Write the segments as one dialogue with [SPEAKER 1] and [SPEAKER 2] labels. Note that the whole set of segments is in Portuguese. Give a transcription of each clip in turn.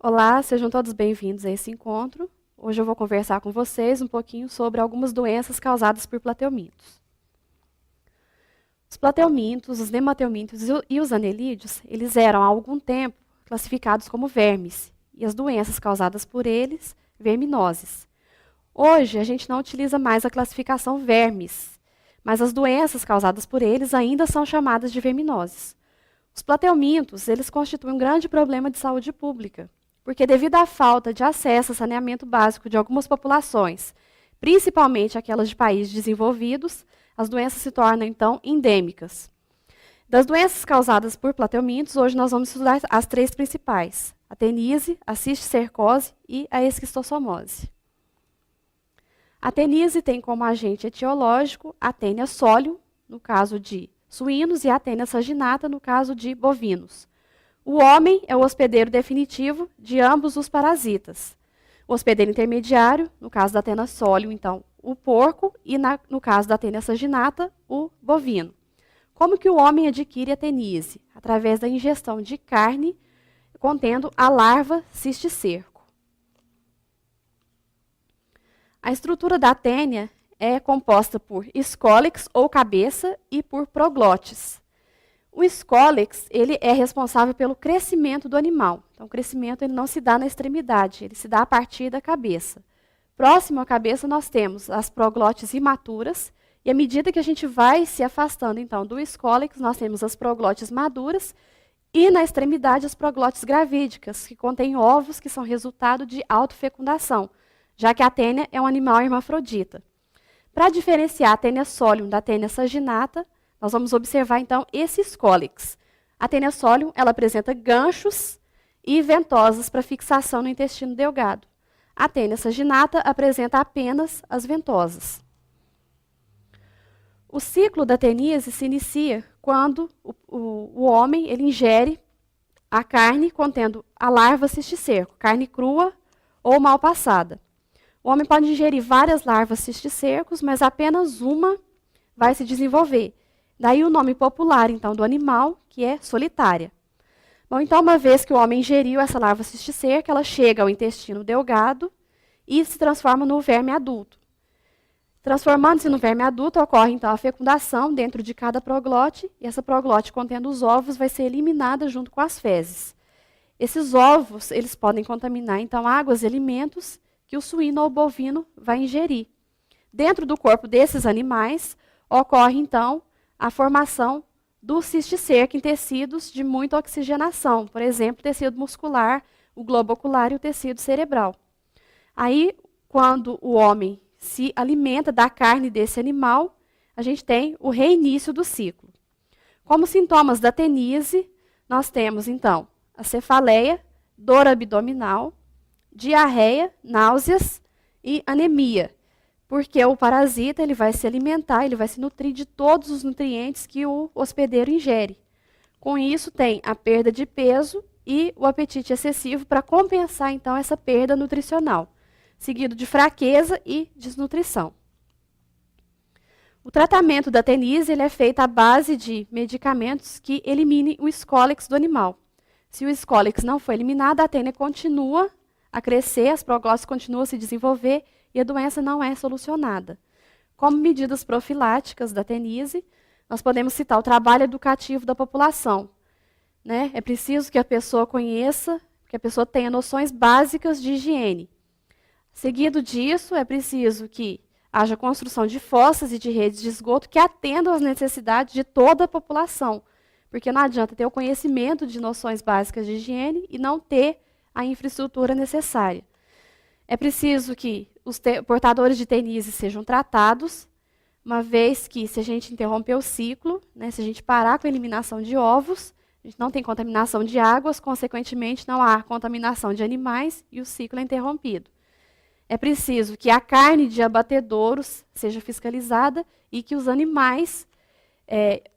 [SPEAKER 1] Olá, sejam todos bem-vindos a esse encontro. Hoje eu vou conversar com vocês um pouquinho sobre algumas doenças causadas por plateumintos. Os plateumintos, os nemateumintos e os anelídeos, eles eram há algum tempo classificados como vermes, e as doenças causadas por eles, verminoses. Hoje, a gente não utiliza mais a classificação vermes, mas as doenças causadas por eles ainda são chamadas de verminoses. Os plateumintos, eles constituem um grande problema de saúde pública, porque devido à falta de acesso a saneamento básico de algumas populações, principalmente aquelas de países desenvolvidos, as doenças se tornam, então, endêmicas. Das doenças causadas por plateumintos, hoje nós vamos estudar as três principais: a teníase, a cisticercose e a esquistossomose. A teníase tem como agente etiológico a Taenia solium, no caso de suínos, e a Taenia saginata, no caso de bovinos. O homem é o hospedeiro definitivo de ambos os parasitas. O hospedeiro intermediário, no caso da Taenia solium, então, o porco, e no caso da Taenia saginata, o bovino. Como que o homem adquire a teníase? Através da ingestão de carne contendo a larva cisticerco. A estrutura da tênia é composta por escólex, ou cabeça, e por proglotes. O escólex, ele é responsável pelo crescimento do animal. Então, o crescimento ele não se dá na extremidade, ele se dá a partir da cabeça. Próximo à cabeça, nós temos as proglotes imaturas, e à medida que a gente vai se afastando, então, do escólex, nós temos as proglotes maduras, e na extremidade, as proglotes gravídicas, que contêm ovos que são resultado de autofecundação, já que a tênia é um animal hermafrodita. Para diferenciar a Taenia solium da Taenia saginata, nós vamos observar, então, esse escólex. A Taenia solium, ela apresenta ganchos e ventosas para fixação no intestino delgado. A Taenia saginata apresenta apenas as ventosas. O ciclo da teníase se inicia quando o homem ele ingere a carne contendo a larva cisticerco, carne crua ou mal passada. O homem pode ingerir várias larvas cisticercos, mas apenas uma vai se desenvolver. Daí o nome popular, então, do animal, que é solitária. Bom, então, uma vez que o homem ingeriu essa larva cisticerca, ela chega ao intestino delgado e se transforma no verme adulto. Transformando-se no verme adulto, ocorre, então, a fecundação dentro de cada proglote, e essa proglote contendo os ovos vai ser eliminada junto com as fezes. Esses ovos, eles podem contaminar, então, águas e alimentos que o suíno ou bovino vai ingerir. Dentro do corpo desses animais, ocorre, então, a formação do cisticerco em tecidos de muita oxigenação, por exemplo, tecido muscular, o globo ocular e o tecido cerebral. Aí, quando o homem se alimenta da carne desse animal, a gente tem o reinício do ciclo. Como sintomas da teníase, nós temos, então, a cefaleia, dor abdominal, diarreia, náuseas e anemia, porque o parasita ele vai se alimentar, ele vai se nutrir de todos os nutrientes que o hospedeiro ingere. Com isso, tem a perda de peso e o apetite excessivo para compensar, então, essa perda nutricional, seguido de fraqueza e desnutrição. O tratamento da teníase ele é feito à base de medicamentos que eliminem o escólex do animal. Se o escólex não for eliminado, a tênia continua a crescer, as proglotes continuam a se desenvolver e a doença não é solucionada. Como medidas profiláticas da teníase, nós podemos citar o trabalho educativo da população. Né? É preciso que a pessoa conheça, que a pessoa tenha noções básicas de higiene. Seguido disso, é preciso que haja construção de fossas e de redes de esgoto que atendam às necessidades de toda a população, porque não adianta ter o conhecimento de noções básicas de higiene e não ter a infraestrutura necessária. É preciso que os portadores de teníase sejam tratados, uma vez que, se a gente interromper o ciclo, né, se a gente parar com a eliminação de ovos, a gente não tem contaminação de águas, consequentemente, não há contaminação de animais e o ciclo é interrompido. É preciso que a carne de abatedouros seja fiscalizada e que os animais,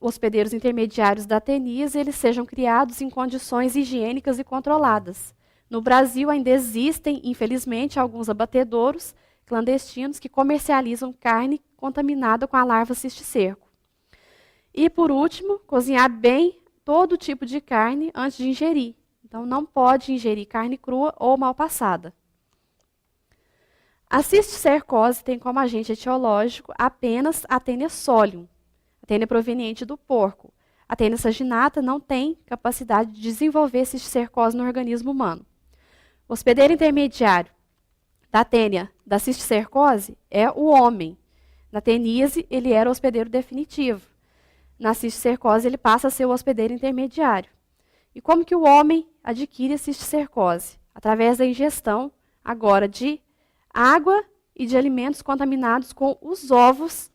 [SPEAKER 1] hospedeiros intermediários da teníase, eles sejam criados em condições higiênicas e controladas. No Brasil ainda existem, infelizmente, alguns abatedouros clandestinos que comercializam carne contaminada com a larva cisticerco. E, por último, cozinhar bem todo tipo de carne antes de ingerir. Então, Então, não pode ingerir carne crua ou mal passada. A cisticercose tem como agente etiológico apenas a Taenia solium, a tênia proveniente do porco. A Taenia saginata não tem capacidade de desenvolver cisticercose no organismo humano. O hospedeiro intermediário da tênia da cisticercose é o homem. Na teníase, ele era o hospedeiro definitivo. Na cisticercose, ele passa a ser o hospedeiro intermediário. E como que o homem adquire a cisticercose? Através da ingestão, agora, de água e de alimentos contaminados com os ovos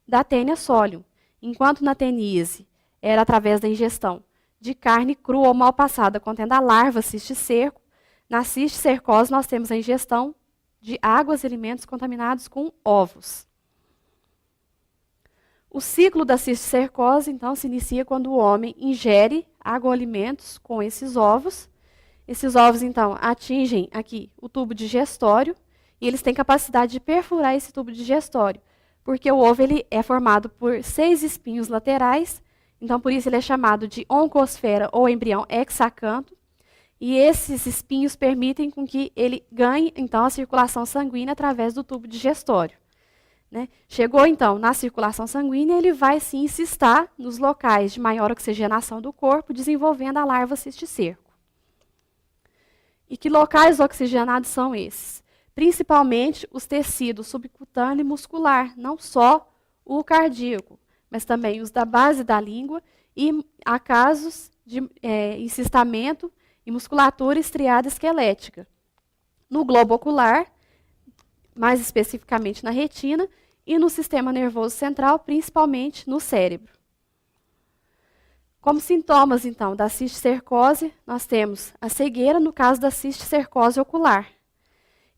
[SPEAKER 1] da Taenia solium. Enquanto na teníase era através da ingestão de carne crua ou mal passada contendo a larva cisticerco, na cisticercose nós temos a ingestão de águas e alimentos contaminados com ovos. O ciclo da cisticercose, então, se inicia quando o homem ingere água ou alimentos com esses ovos. Esses ovos, então, atingem aqui o tubo digestório e eles têm capacidade de perfurar esse tubo digestório, porque o ovo ele é formado por 6 espinhos laterais, então por isso ele é chamado de oncosfera ou embrião hexacanto, e esses espinhos permitem com que ele ganhe, então, a circulação sanguínea através do tubo digestório. Né? Chegou, então, na circulação sanguínea, ele vai se incistar nos locais de maior oxigenação do corpo, desenvolvendo a larva cisticerco. E que locais oxigenados são esses? Principalmente os tecidos subcutâneo e muscular, não só o cardíaco, mas também os da base da língua, e há casos de encistamento e musculatura estriada esquelética. No globo ocular, mais especificamente na retina, e no sistema nervoso central, principalmente no cérebro. Como sintomas, então, da cisticercose, nós temos a cegueira no caso da cisticercose ocular.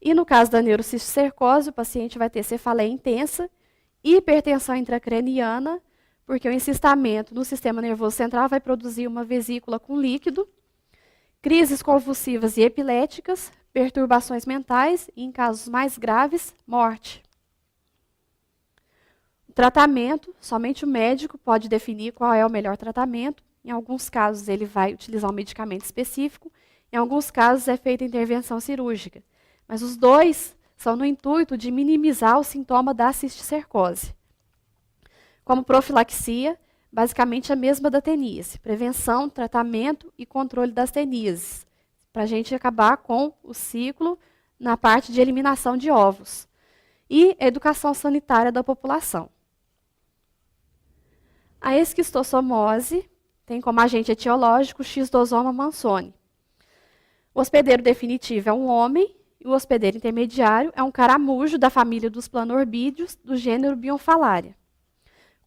[SPEAKER 1] E no caso da neurocisticercose, o paciente vai ter cefaleia intensa, hipertensão intracraniana, porque o encistamento no sistema nervoso central vai produzir uma vesícula com líquido, crises convulsivas e epiléticas, perturbações mentais e, em casos mais graves, morte. O tratamento, somente o médico pode definir qual é o melhor tratamento. Em alguns casos, ele vai utilizar um medicamento específico. Em alguns casos, é feita intervenção cirúrgica. Mas os dois são no intuito de minimizar o sintoma da cisticercose. Como profilaxia, basicamente a mesma da teníase. Prevenção, tratamento e controle das teníases, para a gente acabar com o ciclo na parte de eliminação de ovos. E educação sanitária da população. A esquistossomose tem como agente etiológico o Xisdosoma mansoni. O hospedeiro definitivo é um homem e o hospedeiro intermediário é um caramujo da família dos planorbídeos do gênero Bionfalaria.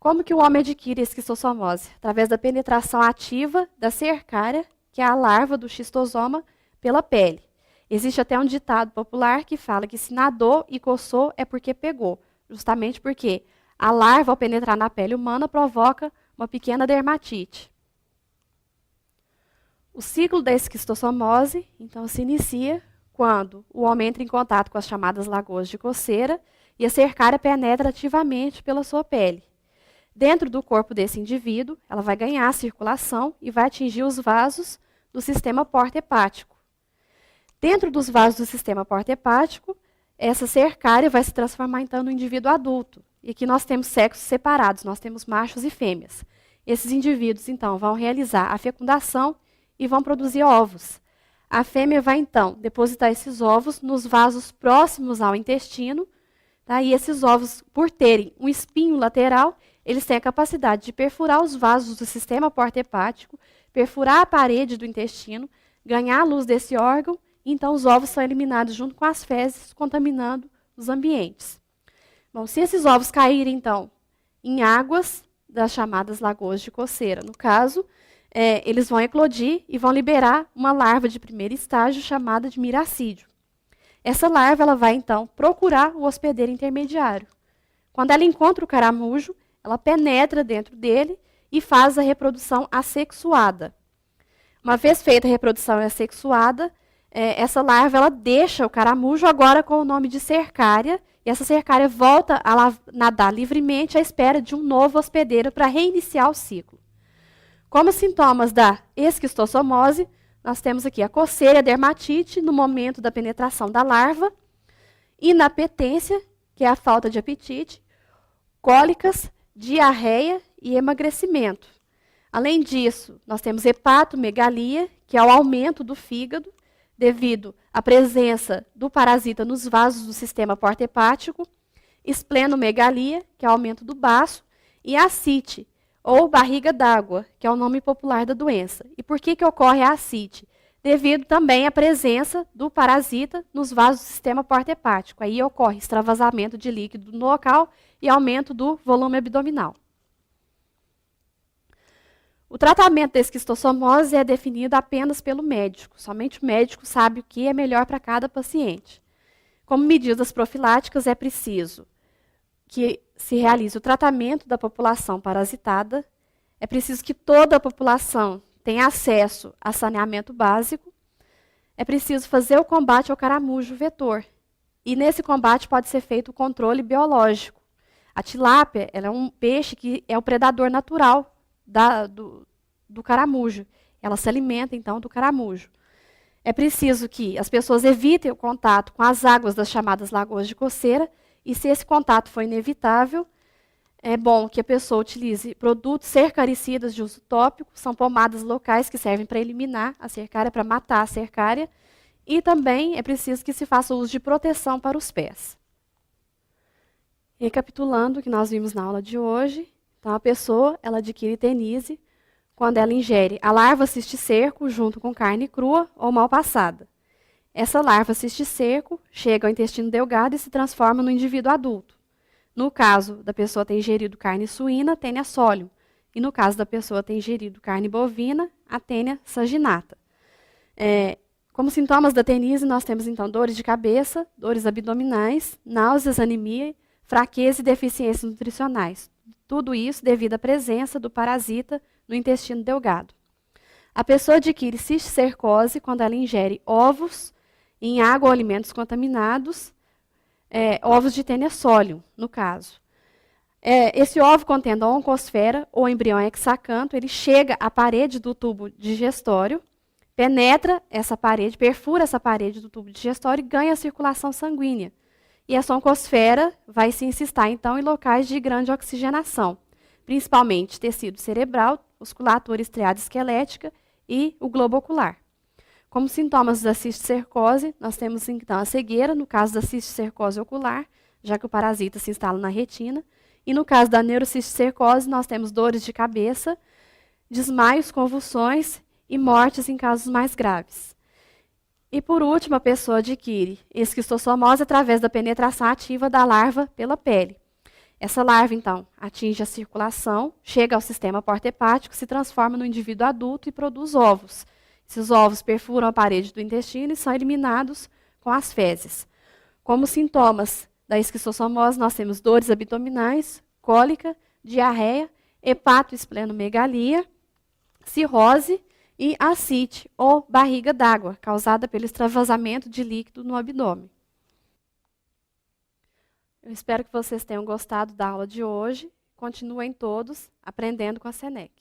[SPEAKER 1] Como que o homem adquire a esquistossomose? Através da penetração ativa da cercária, que é a larva do xistosoma, pela pele. Existe até um ditado popular que fala que se nadou e coçou é porque pegou, justamente porque a larva, ao penetrar na pele humana, provoca uma pequena dermatite. O ciclo da esquistossomose, então, se inicia quando o homem entra em contato com as chamadas lagoas de coceira e a cercária penetra ativamente pela sua pele. Dentro do corpo desse indivíduo, ela vai ganhar circulação e vai atingir os vasos do sistema porta-hepático. Dentro dos vasos do sistema porta-hepático, essa cercária vai se transformar, então, no indivíduo adulto. E aqui nós temos sexos separados, nós temos machos e fêmeas. Esses indivíduos, então, vão realizar a fecundação e vão produzir ovos. A fêmea vai, então, depositar esses ovos nos vasos próximos ao intestino, tá? E esses ovos, por terem um espinho lateral, eles têm a capacidade de perfurar os vasos do sistema porta-hepático, perfurar a parede do intestino, ganhar a luz desse órgão, e então os ovos são eliminados junto com as fezes, contaminando os ambientes. Bom, se esses ovos caírem, então, em águas das chamadas lagoas de coceira, no caso, eles vão eclodir e vão liberar uma larva de primeiro estágio chamada de miracídio. Essa larva ela vai, então, procurar o hospedeiro intermediário. Quando ela encontra o caramujo, ela penetra dentro dele e faz a reprodução assexuada. Uma vez feita a reprodução assexuada, essa larva ela deixa o caramujo agora com o nome de cercária, e essa cercária volta a nadar livremente à espera de um novo hospedeiro para reiniciar o ciclo. Como sintomas da esquistossomose, nós temos aqui a coceira, a dermatite no momento da penetração da larva, inapetência, que é a falta de apetite, cólicas, diarreia e emagrecimento. Além disso, nós temos hepatomegalia, que é o aumento do fígado, devido à presença do parasita nos vasos do sistema porta-hepático, esplenomegalia, que é o aumento do baço, e ascite, ou barriga d'água, que é o nome popular da doença. E por que ocorre a ascite? Devido também à presença do parasita nos vasos do sistema porta-hepático. Aí ocorre extravasamento de líquido no local e aumento do volume abdominal. O tratamento da esquistossomose é definido apenas pelo médico. Somente o médico sabe o que é melhor para cada paciente. Como medidas profiláticas, é preciso que se realize o tratamento da população parasitada, é preciso que toda a população tenha acesso a saneamento básico, é preciso fazer o combate ao caramujo vetor. E nesse combate pode ser feito o controle biológico. A tilápia, ela é um peixe que é o predador natural do caramujo. Ela se alimenta, então, do caramujo. É preciso que as pessoas evitem o contato com as águas das chamadas lagoas de coceira, e se esse contato for inevitável, é bom que a pessoa utilize produtos cercaricidas de uso tópico, são pomadas locais que servem para eliminar a cercária, para matar a cercária, e também é preciso que se faça uso de proteção para os pés. Recapitulando o que nós vimos na aula de hoje, então a pessoa ela adquire tenise quando ela ingere a larva cisticerco junto com carne crua ou mal passada. Essa larva cisticerco chega ao intestino delgado e se transforma no indivíduo adulto. No caso da pessoa ter ingerido carne suína, tênia solium. E no caso da pessoa ter ingerido carne bovina, a tênia saginata. Como sintomas da tenise, nós temos então dores de cabeça, dores abdominais, náuseas, anemia, fraqueza e deficiências nutricionais. Tudo isso devido à presença do parasita no intestino delgado. A pessoa adquire cisticercose quando ela ingere ovos em água ou alimentos contaminados, ovos de tênia solium, no caso. Esse ovo contendo a oncosfera ou embrião hexacanto, ele chega à parede do tubo digestório, penetra essa parede, perfura essa parede do tubo digestório e ganha a circulação sanguínea. E essa oncosfera vai se encistar, então, em locais de grande oxigenação, principalmente tecido cerebral, musculatura estriada esquelética e o globo ocular. Como sintomas da cisticercose, nós temos então a cegueira, no caso da cisticercose ocular, já que o parasita se instala na retina. E no caso da neurocisticercose, nós temos dores de cabeça, desmaios, convulsões e mortes em casos mais graves. E por último, a pessoa adquire esquistossomose através da penetração ativa da larva pela pele. Essa larva, então, atinge a circulação, chega ao sistema porta-hepático, se transforma no indivíduo adulto e produz ovos. Esses ovos perfuram a parede do intestino e são eliminados com as fezes. Como sintomas da esquistossomose, nós temos dores abdominais, cólica, diarreia, hepatoesplenomegalia, cirrose e ascite, ou barriga d'água, causada pelo extravasamento de líquido no abdômen. Eu espero que vocês tenham gostado da aula de hoje. Continuem todos aprendendo com a SENEC.